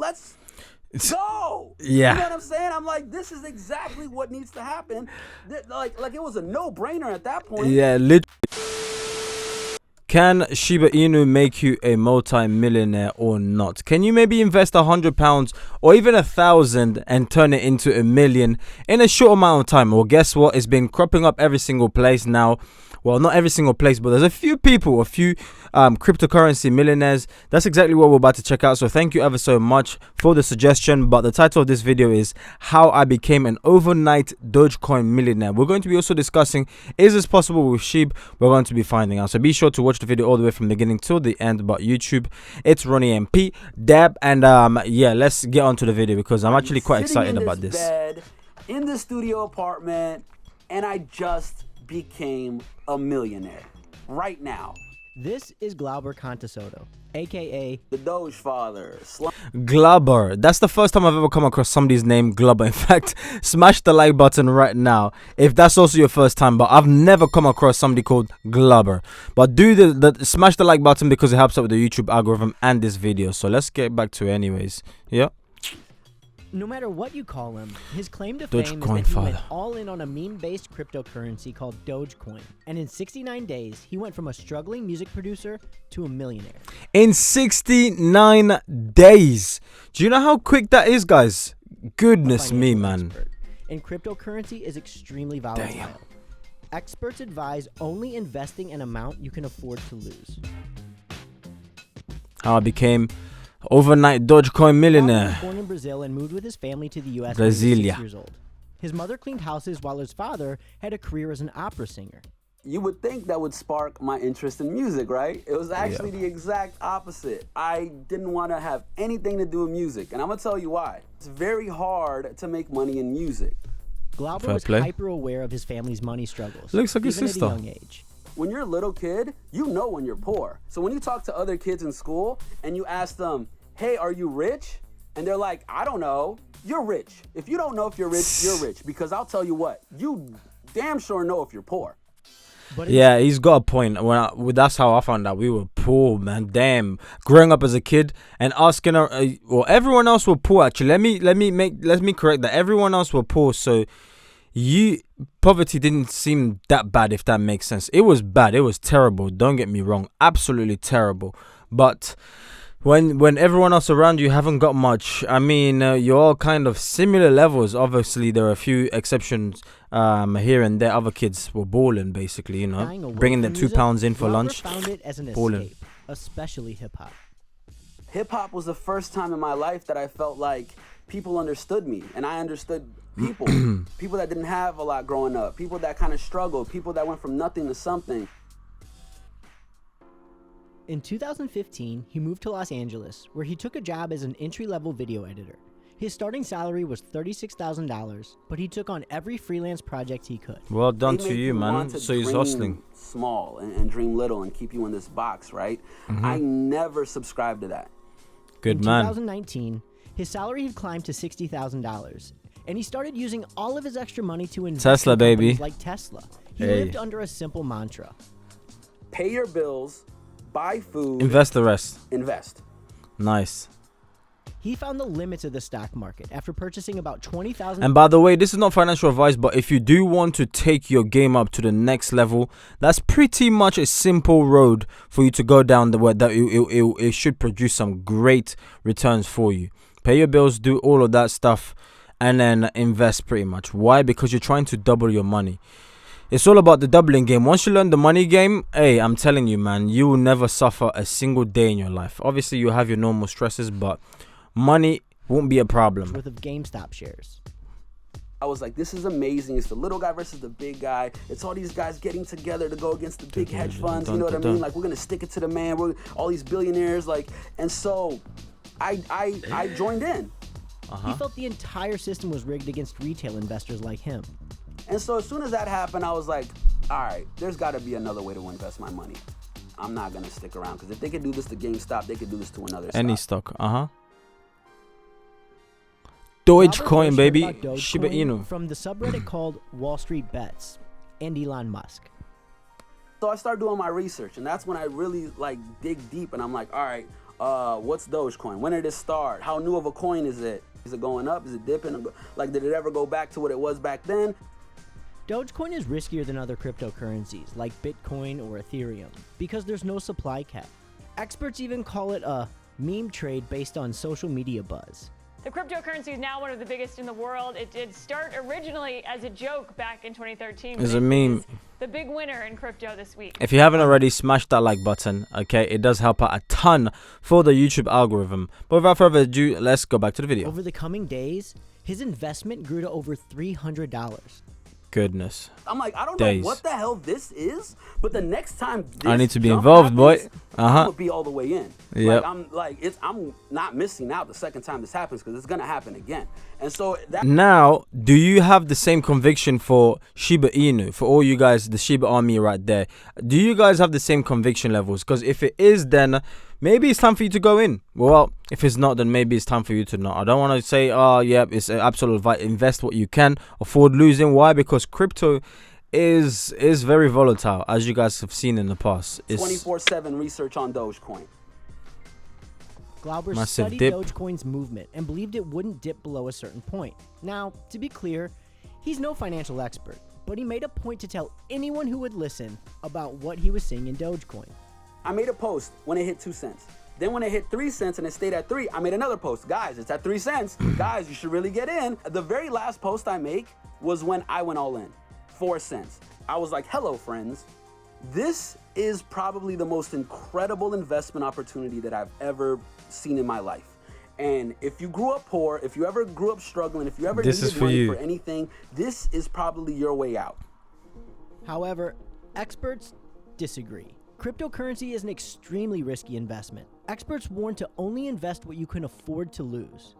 let's go. Yeah. You know what I'm saying? I'm like, this is exactly what needs to happen. Like it was a no-brainer at that point. Yeah, literally. Can Shiba Inu make you a multi-millionaire or not? Can you maybe invest £100 or even 1,000 and turn it into $1 million in a short amount of time? Well, guess what? It's been cropping up every single place now. Well, not every single place, but there's a few people, a few cryptocurrency millionaires. That's exactly what we're about to check out. So thank you ever so much for the suggestion. But the title of this video is How I Became an Overnight Dogecoin Millionaire. We're going to be also discussing, is this possible with SHIB? We're going to be finding out. So be sure to watch the video all the way from the beginning till the end. But YouTube, it's Ronnie MP, Dab, and yeah, let's get on to the video because I'm actually quite excited about this. Bed, in the studio apartment, and I just became a millionaire right now. This is Glauber Contesoto, aka the Dogefather. Glauber. That's the first time I've ever come across somebody's name, Glauber. In fact, smash the like button right now if that's also your first time. But I've never come across somebody called Glauber. But do the smash the like button because it helps out with the YouTube algorithm and this video. So let's get back to it anyways. Yeah. No matter what you call him, his claim to Dogecoin fame is that he father. went all in on a meme-based cryptocurrency called Dogecoin. And in 69 days, he went from a struggling music producer to a millionaire. In 69 days. Do you know how quick that is, guys? Goodness me, man. And cryptocurrency is extremely volatile. Damn. Experts advise only investing an amount you can afford to lose. How I became overnight Dogecoin millionaire. He was born in Brazil and moved with his family to the U.S. Brasilia. when he was 6 years old. His mother cleaned houses while his father had a career as an opera singer. You would think that would spark my interest in music, right? It was actually the exact opposite. I didn't want to have anything to do with music, and I'm gonna tell you why. It's very hard to make money in music. Glauber was hyper aware of his family's money struggles. Looks like his even sister. At a young age. When you're a little kid, you know when you're poor. So when you talk to other kids in school and you ask them, hey, are you rich? And they're like, I don't know. You're rich. If you don't know if you're rich, you're rich. Because I'll tell you what, you damn sure know if you're poor. But yeah, he's got a point. That's how I found out we were poor, man. Damn, growing up as a kid and asking, well, everyone else were poor. Actually, let me correct that. Everyone else were poor, so poverty didn't seem that bad, if that makes sense. It was bad. It was terrible. Don't get me wrong, absolutely terrible. But when everyone else around you haven't got much, I mean, you're all kind of similar levels. Obviously, there are a few exceptions here and there. Other kids were balling, basically, you know, bringing their £2 in for lunch. Found it as an balling. escape, especially hip hop. Hip hop was the first time in my life that I felt like people understood me, and I understood people. People that didn't have a lot growing up, people that kind of struggled, people that went from nothing to something. In 2015, he moved to Los Angeles, where he took a job as an entry-level video editor. His starting salary was $36,000, but he took on every freelance project he could. Well done to you, man. So he's hustling. Small and dream little and keep you in this box, right? I never subscribed to that. Good man. In 2019, his salary had climbed to $60,000, and he started using all of his extra money to invest Tesla, in baby. companies like Tesla. He lived under a simple mantra: pay your bills, buy food, invest the rest. Invest. Nice. He found the limits of the stock market after purchasing about 20,000. And by the way, this is not financial advice, but if you do want to take your game up to the next level, that's pretty much a simple road for you to go down the way that it should produce some great returns for you. Pay your bills, do all of that stuff, and then invest pretty much. Why? Because you're trying to double your money. It's all about the doubling game. Once you learn the money game, hey, I'm telling you, man, you will never suffer a single day in your life. Obviously, you have your normal stresses, but money won't be a problem. Worth of GameStop shares. I was like, this is amazing. It's the little guy versus the big guy. It's all these guys getting together to go against the big hedge funds. You know what I mean? Like, we're going to stick it to the man. We're all these billionaires. Like, and so I joined in. He felt the entire system was rigged against retail investors like him. And so as soon as that happened, I was like, all right, there's got to be another way to invest my money. I'm not going to stick around, because if they could do this to GameStop, they could do this to another Any stock. Dogecoin, baby. Shiba Inu. From the subreddit called Wall Street Bets and Elon Musk. So I started doing my research, and that's when I really like dig deep, and I'm like, all right, what's Dogecoin? When did it start? How new of a coin is it? Is it going up? Is it dipping? Like, did it ever go back to what it was back then? Dogecoin is riskier than other cryptocurrencies like Bitcoin or Ethereum because there's no supply cap. Experts even call it a meme trade based on social media buzz. The cryptocurrency is now one of the biggest in the world. It did start originally as a joke back in 2013. It's a meme. The big winner in crypto this week. If you haven't already, smash that like button, okay? It does help out a ton for the YouTube algorithm. But without further ado, let's go back to the video. Over the coming days, his investment grew to over $300. Goodness. I'm like, I don't Days. know what the hell this is, but the next time this I need to be jump involved, boy. happens, I'm gonna be all the way in. Yep. I'm not missing out the second time this happens because it's gonna happen again. And so that Now, do you have the same conviction for Shiba Inu? For all you guys, the Shiba army right there. Do you guys have the same conviction levels? Because if it is, then maybe it's time for you to go in. Well, if it's not, then maybe it's time for you to not. I don't want to say, oh, yeah, it's an absolute advice. Invest what you can, afford losing. Why? Because crypto is very volatile, as you guys have seen in the past. It's 24/7 research on Dogecoin. Glauber Massive studied dip. Dogecoin's movement and believed it wouldn't dip below a certain point. Now, to be clear, he's no financial expert, but he made a point to tell anyone who would listen about what he was seeing in Dogecoin. I made a post when it hit 2 cents. Then when it hit 3 cents and it stayed at 3, I made another post. Guys, it's at 3 cents. Guys, you should really get in. The very last post I make was when I went all in, 4 cents. I was like, hello, friends. This is probably the most incredible investment opportunity that I've ever seen in my life. And if you grew up poor, if you ever grew up struggling, if you ever This is needed for money you. for anything, this is probably your way out. However, experts disagree. Cryptocurrency is an extremely risky investment. Experts warn to only invest what you can afford to lose.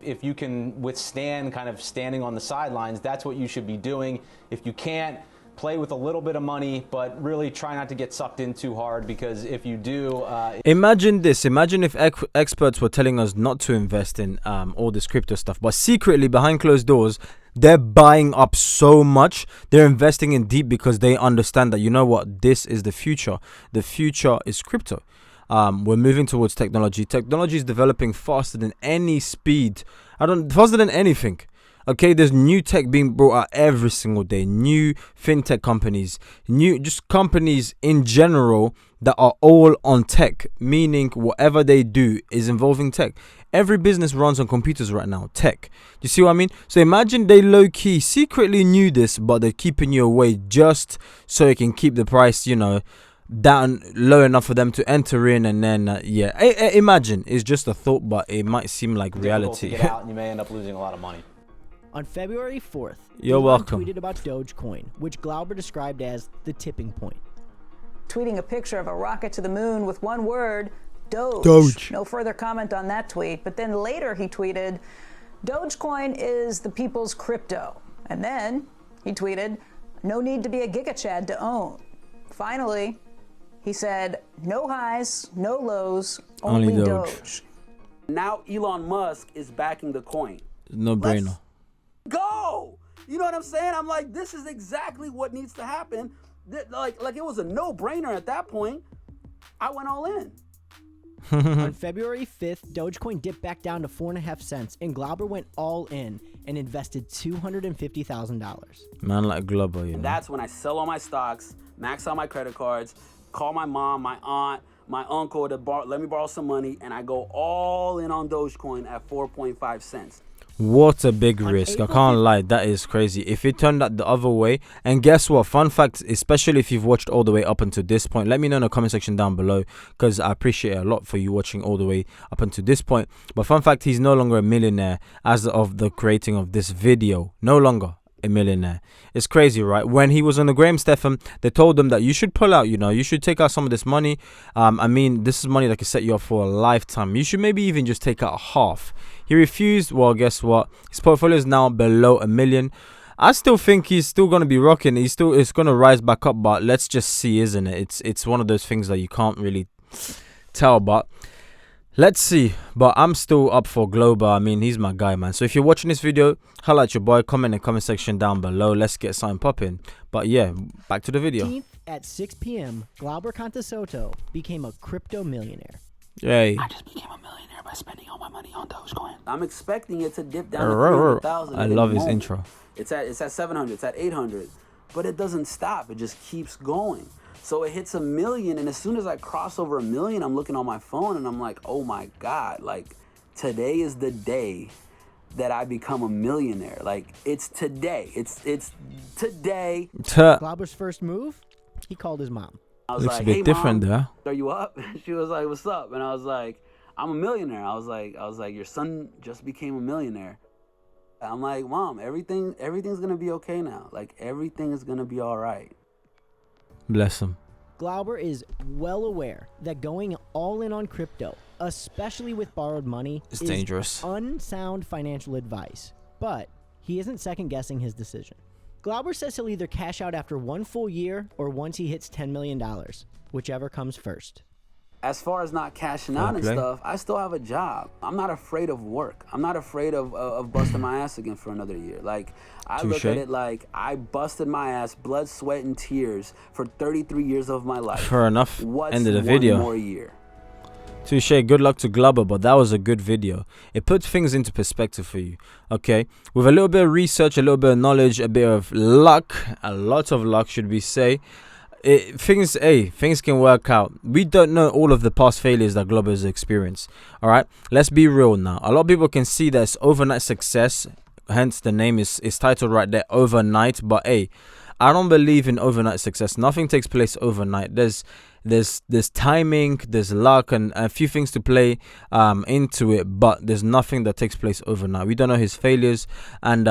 If you can withstand kind of standing on the sidelines, that's what you should be doing. If you can't, play with a little bit of money, but really try not to get sucked in too hard, because if you do... Imagine this. Imagine if experts were telling us not to invest in all this crypto stuff, but secretly behind closed doors, they're buying up so much. They're investing in deep because they understand that, you know what, this is the future. The future is crypto. We're moving towards technology. Technology is developing faster than any speed. Faster than anything. Okay, there's new tech being brought out every single day. New fintech companies, new just companies in general that are all on tech, meaning whatever they do is involving tech. Every business runs on computers right now, tech. Do you see what I mean? So imagine they low-key secretly knew this, but they're keeping you away just so it can keep the price, you know, down low enough for them to enter in. And then imagine, it's just a thought, but it might seem like reality. To get out, and you may end up losing a lot of money. On February 4th, You're Elon welcome. tweeted about Dogecoin, which Glauber described as the tipping point. Tweeting a picture of a rocket to the moon with one word, Doge. Doge. No further comment on that tweet, but then later he tweeted, Dogecoin is the people's crypto. And then he tweeted, no need to be a gigachad to own. Finally, he said, no highs, no lows, only Doge. Now Elon Musk is backing the coin. No brainer. Go! You know what I'm saying? I'm like, this is exactly what needs to happen. Like it was a no-brainer at that point. I went all in. On February 5th, Dogecoin dipped back down to 4.5 cents, and Glauber went all in and invested $250,000. Man like Globo, you know. And that's when I sell all my stocks, max out my credit cards, call my mom, my aunt, my uncle to let me borrow some money, and I go all in on Dogecoin at 4.5 cents. What a big risk. I can't lie. That is crazy. If it turned out the other way, and guess what? Fun fact, especially if you've watched all the way up until this point, let me know in the comment section down below, because I appreciate it a lot for you watching all the way up until this point. But fun fact, he's no longer a millionaire as of the creating of this video. No longer a millionaire. It's crazy, right? When he was on the Graham Stephan, they told him that you should pull out, you know, you should take out some of this money. I mean, this is money that can set you up for a lifetime. You should maybe even just take out half. He refused. Well, guess what? His portfolio is now below $1 million. I still think he's still going to be rocking. It's going to rise back up, but let's just see, isn't it? It's one of those things that you can't really tell, but let's see. But I'm still up for Globo. I mean, he's my guy, man. So if you're watching this video, highlight your boy, comment in the comment section down below. Let's get something popping. But yeah, back to the video. At 6 p.m., Glauber Contasoto became a crypto millionaire. Yay. I just became a millionaire by spending all my money on Dogecoin. I'm expecting it to dip down to 300,000. I love his intro. It's at 700, it's at 800, but it doesn't stop. It just keeps going. So it hits 1 million, and as soon as I cross over 1 million, I'm looking on my phone and I'm like, oh my God, like today is the day that I become a millionaire. Like it's today. It's today. Glauber's first move, he called his mom. I was Looks like, a bit hey, different Mom, there. are you up? She was like, what's up? And I was like, I'm a millionaire. I was like, your son just became a millionaire. I'm like, Mom, everything's gonna be okay now. Like everything is gonna be all right. Bless him. Glauber is well aware that going all in on crypto, especially with borrowed money, It's is dangerous. unsound financial advice. But he isn't second guessing his decision. Glauber says he'll either cash out after 1 full year or once he hits $10 million, whichever comes first. As far as not cashing out and stuff, I still have a job. I'm not afraid of work. I'm not afraid of busting my ass again for another year. Like, I look at it like I busted my ass, blood, sweat, and tears for 33 years of my life. Fair enough. What's End of the video. one more year? Touche, good luck to Glauber, but that was a good video. It puts things into perspective for you, okay? With a little bit of research, a little bit of knowledge, a bit of luck, a lot of luck, should we say, things can work out. We don't know all of the past failures that Glauber has experienced, all right? Let's be real now. A lot of people can see that it's overnight success, hence the name is titled right there, overnight, but hey, I don't believe in overnight success. Nothing takes place overnight. There's timing, there's luck, and a few things to play into it, but there's nothing that takes place overnight. We don't know his failures, and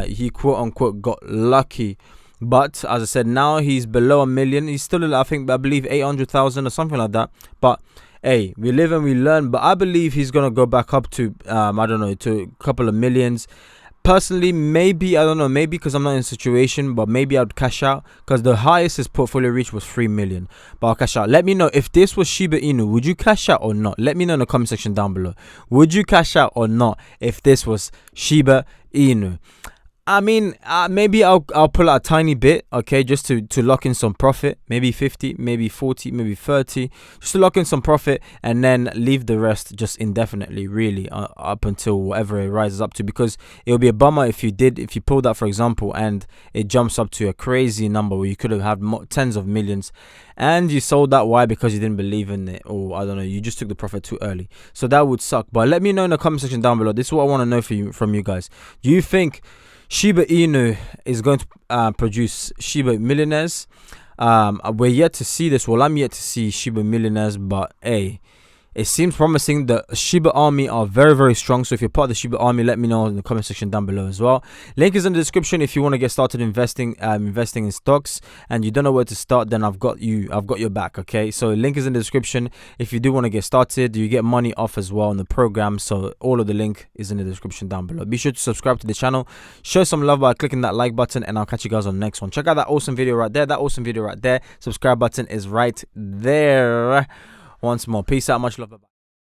he quote unquote got lucky. But as I said, now he's below 1 million. He's still, I believe 800,000 or something like that. But hey, we live and we learn. But I believe he's gonna go back up to I don't know, to a couple of millions. Personally, maybe, I don't know, maybe because I'm not in a situation, but maybe I'd cash out because the highest his portfolio reach was 3 million. But I'll cash out. Let me know if this was Shiba Inu, would you cash out or not? Let me know in the comment section down below. Would you cash out or not if this was Shiba Inu? I mean, maybe I'll pull out a tiny bit, okay, just to lock in some profit, maybe 50, maybe 40, maybe 30, just to lock in some profit, and then leave the rest just indefinitely, really, up until whatever it rises up to, because it would be a bummer if you pulled that, for example, and it jumps up to a crazy number where you could have had tens of millions, and you sold that. Why? Because you didn't believe in it, or I don't know, you just took the profit too early. So that would suck. But let me know in the comment section down below. This is what I want to know from you guys. Do you think Shiba Inu is going to produce Shiba millionaires? We're yet to see this. Well, I'm yet to see Shiba millionaires, but hey, it seems promising. The Shiba army are very, very strong. So if you're part of the Shiba army, let me know in the comment section down below as well. Link is in the description if you want to get started investing in stocks and you don't know where to start. Then I've got your back. Okay, so link is in the description if you do want to get started. You get money off as well on the program. So all of the link is in the description down below. Be sure to subscribe to the channel. Show some love by clicking that like button, and I'll catch you guys on the next one. Check out that awesome video right there. Subscribe button is right there. Once more, peace out, much love. Bye-bye.